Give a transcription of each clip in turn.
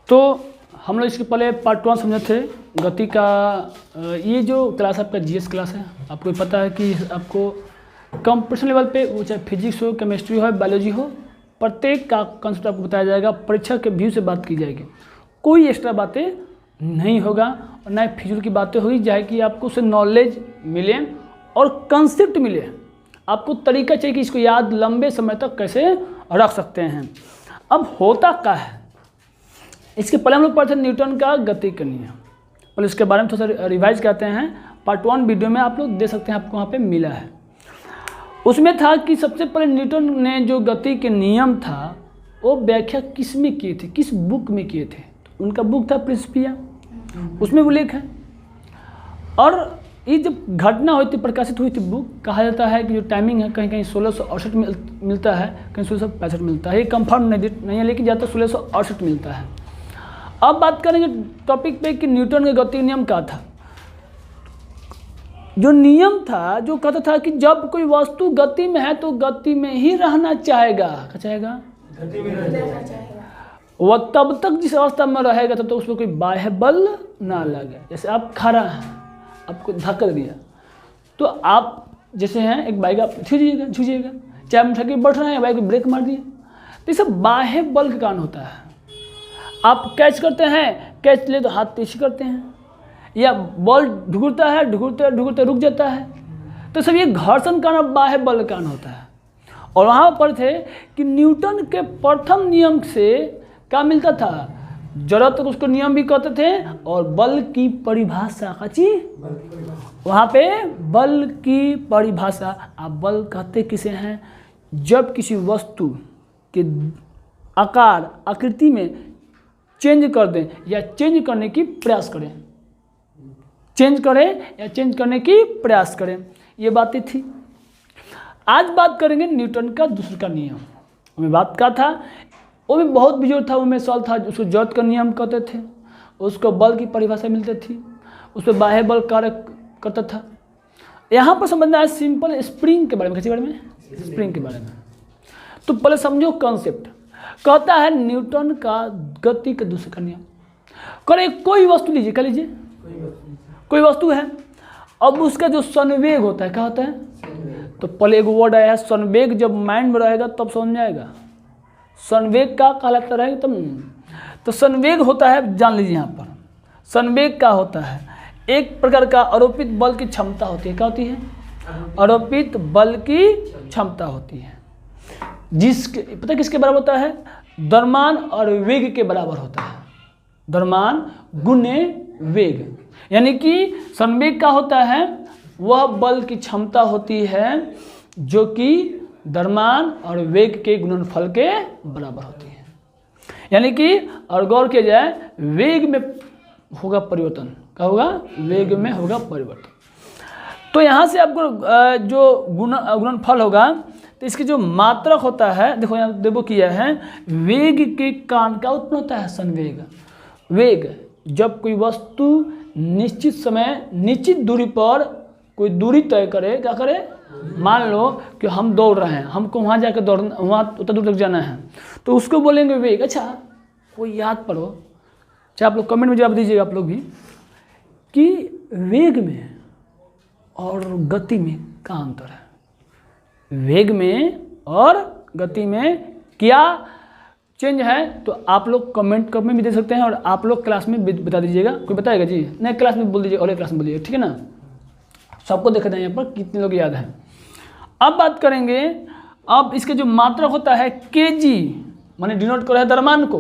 तो हम लोग इसके पहले पार्ट 1 समझे थे गति का। ये जो क्लास आपका जीएस क्लास है, आपको पता है कि आपको कंपटीशन लेवल पे वो चाहे फिजिक्स हो, केमिस्ट्री हो, बायोलॉजी हो, प्रत्येक का कंसेप्ट आपको बताया जाएगा, परीक्षा के व्यू से बात की जाएगी, कोई एक्स्ट्रा बातें नहीं होगा और ना फिजूल की बातें होगी, जाए कि आपको उससे नॉलेज मिले और कंसेप्ट मिले, आपको तरीका चाहिए कि इसको याद लंबे समय तक कैसे रख सकते हैं। अब होता क्या है, इसके पहले हम लोग पढ़ते थे न्यूटन का गति का नियम, पहले इसके बारे में थोड़ा सा रिवाइज करते हैं। पार्ट 1 वीडियो में आप लोग देख सकते हैं, आपको वहाँ पे मिला है। उसमें था कि सबसे पहले न्यूटन ने जो गति के नियम था वो व्याख्या किस में किए थे, किस बुक में किए थे, तो उनका बुक था प्रिंसिपिया, उसमें वो लेख है। और ये जब घटना हुई थी, प्रकाशित हुई थी बुक, कहा जाता है कि जो टाइमिंग है कहीं कहीं 1668 मिलता है, कहीं 1665 मिलता है, ये कंफर्म नहीं है, लेकिन ज़्यादातर 1668 मिलता है। अब बात करेंगे टॉपिक पे कि न्यूटन का गति नियम क्या था। जो नियम था जो कहता था कि जब कोई वस्तु गति में है तो गति में ही रहना चाहेगा, क्या चाहेगा, गति में रहना चाहेगा। वह तब तक जिस अवस्था में रहेगा तब तक उसमें कोई बाह्य बल ना लगे। जैसे आप खड़ा हैं, आपको धक्का दिया तो आप जैसे हैं एक बाइक, आप झुझिएगा, चाहे हम ठगी बैठ रहे हैं, बाइक ब्रेक मार दिए, तो ये सब बाह्य बल के कारण होता है। आप कैच करते हैं, कैच ले तो हाथ तेजी करते हैं, या बॉल ढुकता है, ढुकते रुक जाता है, तो सब ये घर्षण कारण बाह्य बल कारण होता है। और वहाँ पर थे कि न्यूटन के प्रथम नियम से क्या मिलता था, जरूरत तक उसको नियम भी कहते थे, और बल की परिभाषा काची, वहाँ पे बल की परिभाषा। आप बल कहते किसे हैं, जब किसी वस्तु के आकार आकृति में चेंज कर दें या चेंज करने की प्रयास करें, चेंज करने की प्रयास करें, ये बातें थी। आज बात करेंगे न्यूटन का दूसरा नियम। हमें बात का था, वो भी बहुत बिजोड़ था, वो में सवाल था, उसको जॉर्ज का नियम कहते थे, उसको बल की परिभाषा मिलती थी, उस पर बाह्य बल कार्य करता था। यहाँ पर समझना है सिंपल स्प्रिंग के बारे में, किसी बारे में, स्प्रिंग के बारे में। तो पहले समझो कॉन्सेप्ट। कहता है न्यूटन का गति का दूसरा नियम, करे कोई वस्तु लीजिए, क्या लीजिए, कोई वस्तु है, अब उसका जो संवेग होता है, क्या होता है, तो पहले एक वर्ड आया है संवेग, जब माइंड में रहेगा तब समझ जाएगा, संवेग का कहलाता रहेगा तब। तो संवेग होता है, जान लीजिए यहाँ पर संवेग क्या होता है, एक प्रकार का आरोपित बल की क्षमता होती है। क्या होती है, आरोपित बल की क्षमता होती है, जिसके पता किसके बराबर होता है, द्रव्यमान और वेग के बराबर होता है, द्रव्यमान गुणे वेग। यानी कि संवेग का होता है वह बल की क्षमता होती है जो कि द्रव्यमान और वेग के गुणनफल के बराबर होती है। यानी कि और गौर किया जाए, वेग में होगा परिवर्तन, क्या होगा, वेग में होगा परिवर्तन। तो यहाँ से आपको जो गुणनफल होगा, तो इसकी जो मात्रक होता है, देखो यहाँ देखो किया है, वेग के कारण क्या उत्पन्न होता है, संवेग। वेग जब कोई वस्तु निश्चित समय निश्चित दूरी पर कोई दूरी तय करे, क्या करे, मान लो कि हम दौड़ रहे हैं, हमको वहाँ जाकर दौड़ना, वहाँ उतना दूर तक जाना है, तो उसको बोलेंगे वेग। अच्छा, कोई याद पढ़ो, चाहे आप लोग कमेंट में जवाब दीजिएगा आप लोग भी, कि वेग में और गति में क्या अंतर है, वेग में और गति में क्या चेंज है। तो आप लोग कमेंट में भी दे सकते हैं, और आप लोग क्लास में बता दीजिएगा। कोई बताएगा जी, नहीं क्लास में बोल दीजिए, और क्लास में बोलिए, ठीक है ना, सबको देखते हैं यहाँ पर कितने लोग याद हैं। अब बात करेंगे, अब इसके जो मात्रक होता है केजी, माने डिनोट कर रहा है द्रव्यमान को,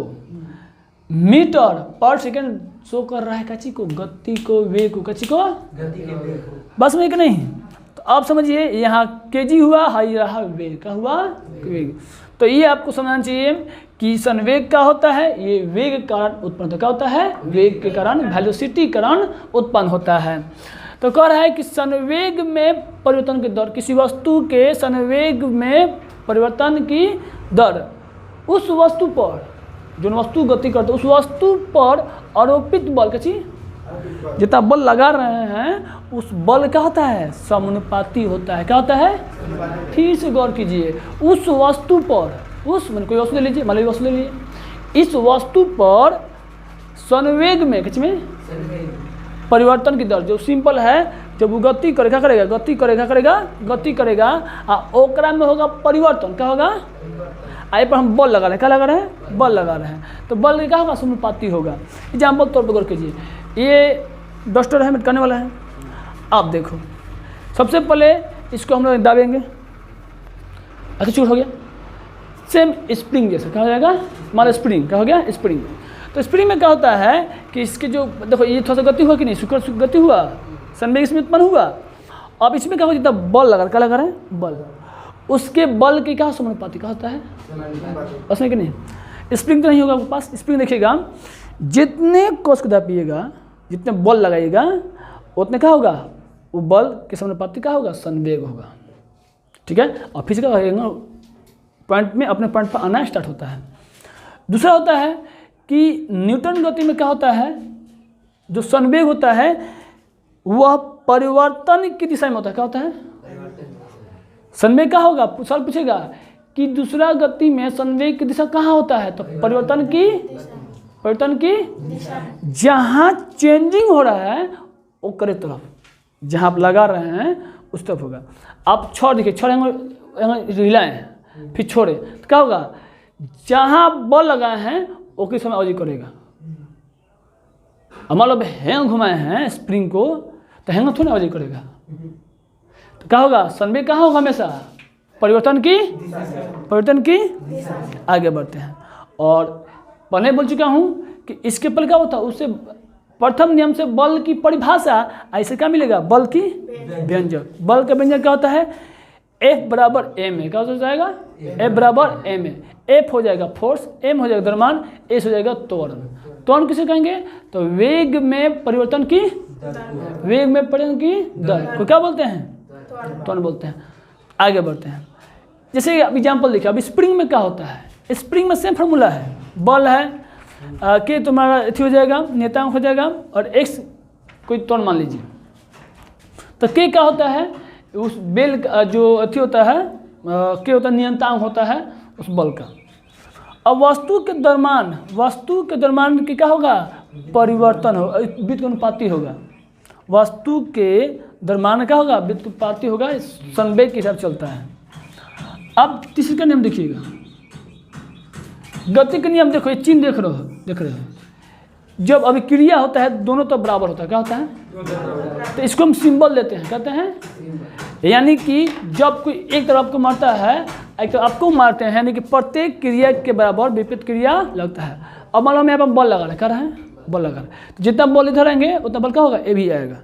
मीटर पर सेकेंड शो कर रहा है कच्ची को, गति को, वेग को, कच्ची को, गति के वेग को, बस में कि नहीं। तो आप समझिए यहाँ केजी हुआ, हाई रहा वेग, का हुआ वेग। तो ये आपको समझना चाहिए कि संवेग क्या होता है, ये वेग के कारण उत्पन्न होता है। क्या होता है, वेग के कारण, वेलोसिटी कारण उत्पन्न होता है। तो कह रहा है कि संवेग में परिवर्तन की दर, किसी वस्तु के संवेग में परिवर्तन की दर उस वस्तु पर, जो वस्तु गति करते उस वस्तु पर आरोपित बल, किसी जितना बल लगा रहे हैं उस बल क्या होता है, समानुपाती होता है। क्या होता है, फिर से गौर कीजिए, उस वस्तु पर, उस कोई वस्तु ले लीजिए, मान लीजिए वस्तु ले लीजिए, इस वस्तु पर संवेग में किस में परिवर्तन की दर जो सिंपल है, जब वो गति करेगा गति करेगा ओकरा में होगा परिवर्तन। क्या होगा? आई पर हम बल लगा रहे हैं, क्या लगा रहे हैं? बल लगा रहे हैं, तो बल क्या होगा? समानुपाती होगा। एग्जाम्पल तौर पर गौर कीजिए, ये डस्टर है, मिटकाने वाला है। आप देखो, सबसे पहले इसको हम लोग दाबेंगे, अच्छा चूर हो गया। सेम स्प्रिंग जैसा क्या हो जाएगा? मान स्प्रिंग क्या हो गया? स्प्रिंग। तो स्प्रिंग में क्या होता है कि इसके जो देखो ये थोड़ा सा गति हुआ कि नहीं, शुक्र गति हुआ, संवेग इसमें उत्पन्न हुआ। अब इसमें क्या होगा? जितना बल लगा, क्या लगा रहे हैं? बल। उसके बल के क्या समानुपाती क्या होता है? उसमें कि नहीं, स्प्रिंग तो नहीं होगा आपके पास। स्प्रिंग देखिएगा, जितने कोस को दाबिएगा, जितने बल लगाइएगा उतने क्या होगा? वो बल के समानुपाती क्या होगा? संवेग होगा। ठीक है, और फिर क्या होगा? पॉइंट में अपने पॉइंट पर आना स्टार्ट होता है। दूसरा होता है कि न्यूटन गति में क्या होता है? जो संवेग होता है वह परिवर्तन की दिशा में होता है। क्या होता है? संवेग क्या होगा? सवाल पूछेगा कि दूसरा गति में संवेग की दिशा कहाँ होता है? तो परिवर्तन की जहाँ चेंजिंग हो रहा है वो करे तरफ, जहाँ आप लगा रहे हैं उस तरफ होगा। आप छोड़ देखिए, हिलाए हैं फिर छोड़े तो क्या होगा? जहाँ बल लगाए हैं वो किस समय अवधि करेगा। मान लो हैंग घुमाए हैं स्प्रिंग को, तो हैंग थोड़ा अवधि करेगा, तो क्या होगा? संवेग कहाँ होगा? हमेशा परिवर्तन की आगे बढ़ते हैं। और पहले बोल चुका हूँ कि इसके पहले क्या होता है? उससे प्रथम नियम से बल की परिभाषा ऐसे क्या मिलेगा? बल की व्यंजक। बल का व्यंजक क्या होता है? F बराबर m है। क्या हो जाएगा? F बराबर m है। F हो जाएगा फोर्स, m हो जाएगा द्रव्यमान, s हो जाएगा त्वरण। त्वरण किसे कहेंगे? तो वेग में परिवर्तन की दर को क्या बोलते हैं? त्वरण बोलते हैं। आगे बढ़ते हैं, जैसे अब एग्जाम्पल देखिए। अब स्प्रिंग में क्या होता है? स्प्रिंग में सेम फार्मूला है, बल है के तुम्हारा अथी हो जाएगा, नियतांक हो जाएगा, और x कोई त्वरण मान लीजिए। तो के क्या होता है? उस बेल जो अथी होता है के होता है, नियतांक होता है उस बल का। अब वस्तु के द्रव्यमान की क्या होगा? परिवर्तन होगा, व्युत्पन्नपाती होगा। वस्तु के द्रव्यमान क्या होगा? व्युत्पन्नपाती होगा, संवेग के हिसाब से चलता है। अब तीसरे का नियम देखिएगा, गति का नियम देखो, ये चिन्ह देख रहे हो। जब अभिक्रिया होता है दोनों तो बराबर होता है, क्या होता है? तो इसको हम सिंबल देते हैं, कहते हैं, यानी कि जब कोई एक तरफ को मारता है एक तरफ आपको मारते हैं, यानी कि प्रत्येक क्रिया के बराबर विपरीत क्रिया लगता है। अब मान लो हम यहाँ पर बल लगा रहे, कर रहे हैं बल लगा रहे, तो जितना बल इधर आएंगे उतना बल क्या होगा? ये भी आएगा।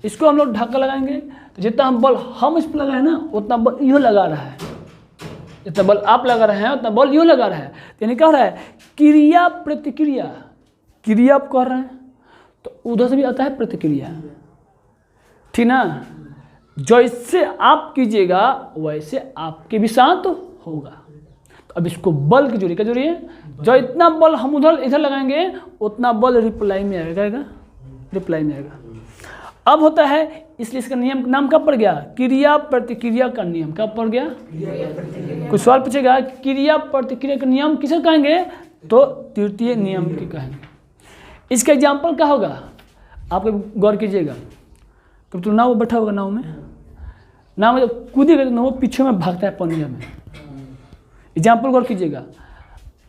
इसको हम लोग ढक्का लगाएंगे, तो जितना हम बल हम इस पर लगाए ना उतना बल यूँ लगा रहा है, जितना बल आप लगा रहे हैं उतना बल यूँ लगा रहा है। यानी कह रहा है क्रिया प्रतिक्रिया, क्रिया आप कर रहे हैं तो उधर से भी आता है प्रतिक्रिया, ठीक ना? जैसे आप कीजिएगा वैसे आपके भी साथ होगा। तो अब इसको बल की जोड़ी क्या जोड़ी है? जो इतना बल हम इधर लगाएंगे उतना बल रिप्लाई में आएगा, रिप्लाई में आएगा। अब होता है, इसलिए इसका नियम नाम कब पड़ गया? क्रिया प्रतिक्रिया का नियम। कब पड़ गया? कुछ सवाल पूछेगा क्रिया प्रतिक्रिया का नियम किसे कहेंगे? तो तृतीय नियम की कहेंगे। इसका एग्जाम्पल क्या होगा? आप गौर कीजिएगा, कब तो नाव बैठा होगा, नाव में जब कूदेगा तो नाव पीछे में भागता है पनिया में। एग्जाम्पल गौर कीजिएगा,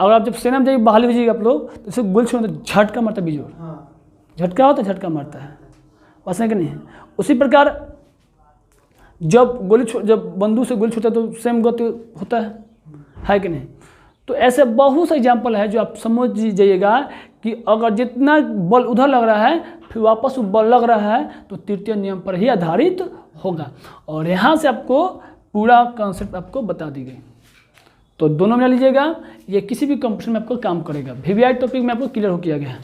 अगर आप जब सेना में जाइए बहाली भेजिएगा आप लोग, तो इसे गोली छोड़ते झटका मारता है, बिजोड़ झटका होता है, झटका मारता है, वैसा कि नहीं? उसी प्रकार जब बंदूक से गोली छोड़ता है तो सेम गति होता है कि नहीं? तो ऐसे बहुत से एग्जाम्पल है जो आप समझ जाइएगा कि अगर जितना बल उधर लग रहा है फिर वापस वो बल लग रहा है तो तृतीय नियम पर ही आधारित होगा। और यहाँ से आपको पूरा कॉन्सेप्ट आपको बता दी गई। तो दोनों में लीजिएगा, ये किसी भी कंपटीशन में आपको काम करेगा। VVI टॉपिक में आपको क्लियर हो किया गया है।